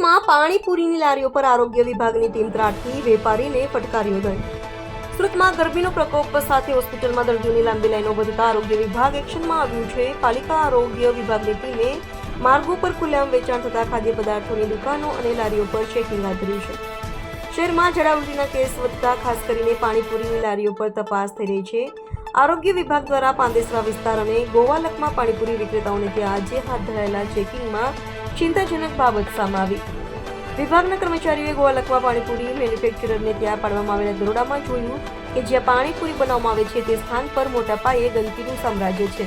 સુરતમાં પાણીપુરીની લારીઓ પર આરોગ્ય વિભાગની ટીમ ત્રાટકી, વેપારીને ફટકાર્યો દંડ। સુરતમાં ગરમીનો પ્રકોપ સાથે હોસ્પિટલમાં દર્દીઓની લાંબી લાઈનો વધતા આરોગ્ય વિભાગ એક્શનમાં આવ્યું છે। પાલિકા આરોગ્ય વિભાગની ટીમે માર્ગો પર ખુલ્લેઆમ વેચાણ થતા ખાદ્ય પદાર્થોની દુકાનો અને લારીઓ પર ચેકિંગ હાથ ધર્યું છે। શહેરમાં ઝાડા ઉલટીના કેસ વધતા ખાસ કરીને પાણીપુરીની લારીઓ પર તપાસ થઈ રહી છે। આરોગ્ય વિભાગ દ્વારા પાંદેસરા વિસ્તાર અને ગોવાલકમાં પાણીપુરી વિક્રેતાઓને ત્યાં આજે હાથ ધરાયેલા ચેકિંગમાં ચિંતાજનક બાબત સામે આવી। વિભાગના કર્મચારીઓએ ગોવાલકમાં પાણીપુરી મેન્યુફેક્ચરરને ત્યાં પાડવામાં આવેલા દરોડામાં જોયું કે જ્યાં પાણીપુરી બનાવવામાં આવે છે તે સ્થાન પર મોટા પાયે ગંદકીનું સામ્રાજ્ય છે।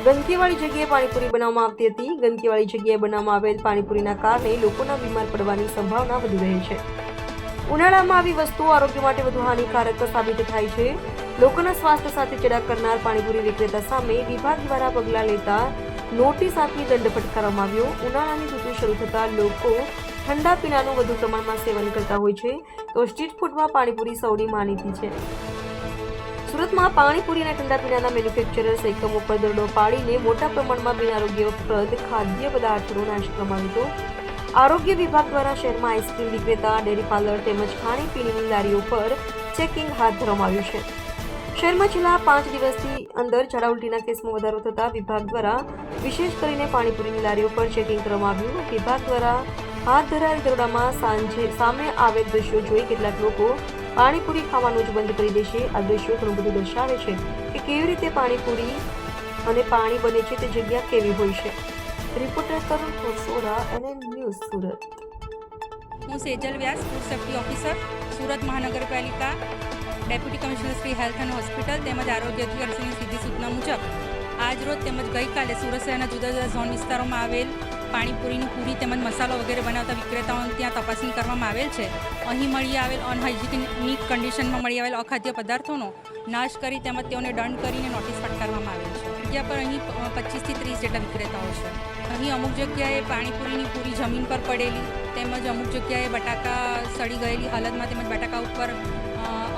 ગંદકીવાળી જગ્યાએ પાણીપુરી બનાવવામાં આવતી હતી। ગંદકીવાળી જગ્યાએ બનાવવામાં આવેલ પાણીપુરીના કારણે લોકોના બીમાર પડવાની સંભાવના વધી રહી છે। ઉનાળામાં આવી વસ્તુઓ આરોગ્ય માટે વધુ હાનિકારક સાબિત થાય છે। લોકોના સ્વાસ્થ્ય સાથે ચેડા કરનાર પાણીપુરી વિક્રેતા સામે વિભાગ દ્વારા પગલાં લેતા નોટિસ આપી દંડ ફટકારવામાં આવ્યો। ઉનાળાની ઋતુ શરૂ થતાં લોકો ઠંડા પીણાનું વધુ પ્રમાણમાં સેવન કરતા હોય છે તો સ્ટ્રીટ ફૂડમાં પાણીપુરી સૌની માનીતી છે। સુરતમાં પાણીપુરી અને ઠંડા પીણાના મેન્યુફેક્ચરર્સ એકમો પર દરોડો પાડીને મોટા પ્રમાણમાં બિનઆરોગ્યપ્રદ ખાદ્ય પદાર્થોનો નાશ કરવામાં આવ્યો હતો। આરોગ્ય વિભાગ દ્વારા શહેરમાં આઈસ્ક્રીમ વિક્રેતા, ડેરી પાર્લર તેમજ ખાણીપીણીની લારીઓ પર ચેકિંગ હાથ ધરવામાં આવ્યું છે। શહેરમાં છેલ્લા 5 દિવસથી અંદર ઝાડા ઉલટીના કેસમાં વધારો થતા વિભાગ દ્વારા વિશેષ કરીને પાણીપુરીની લારીઓ પર ચેકિંગ કરવામાં આવ્યું। વિભાગ દ્વારા હાથ ધરાયેલ દરોડામાં સામે આવેલ દ્રશ્યો જોઈ કેટલાક લોકો પાણીપુરી ખાવાનું જ બંધ કરી દેશે। આ દ્રશ્યો ઘણું બધું દર્શાવે છે કે કેવી રીતે પાણીપુરી અને પાણી બને છે, તે જગ્યા કેવી હોય છે। રિપોર્ટર કરુણ ખોસોરા, NN ન્યૂઝ, સુરત। હું સેજલ વ્યાસ, ફૂડ સેફ્ટી ઓફિસર, સુરત મહાનગરપાલિકા, ડેપ્યુટી કમિશનર શ્રી હેલ્થ અને હોસ્પિટલ તેમજ આરોગ્ય અધિકારીની સીધી સૂચના મુજબ આજ રોજ તેમજ ગઈકાલે સુરત શહેરના જુદા જુદા ઝોન વિસ્તારોમાં આવેલ પાણીપુરીની પૂરી તેમજ મસાલો વગેરે બનાવતા વિક્રેતાઓને ત્યાં તપાસણી કરવામાં આવેલ છે। અહીં મળી આવેલ અનહાઇજેનિક કન્ડિશનમાં મળી આવેલ અખાદ્ય પદાર્થોનો નાશ કરી તેમજ તેઓને દંડ કરીને નોટિસ ફટકારવામાં આવેલ છે। જગ્યા પર અહીં 25 થી 30 જેટલા વિક્રેતાઓ છે। અહીં અમુક જગ્યાએ પાણીપુરીની પૂરી જમીન પર પડેલી તેમજ અમુક જગ્યાએ બટાકા સડી ગયેલી હાલતમાં તેમજ બટાકા ઉપર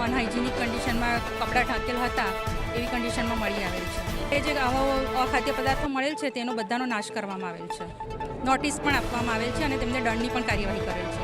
અનહાઇજેનિક કન્ડિશનમાં કપડાં ઢાંકેલ હતા એવી કન્ડિશનમાં મળી આવેલ છે। એ જે આવા અખાદ્ય પદાર્થો મળેલ છે તેનો બધાનો નાશ કરવામાં આવેલ છે। નોટિસ પણ આપવામાં આવેલ છે અને તેમને દંડની પણ કાર્યવાહી કરેલ છે।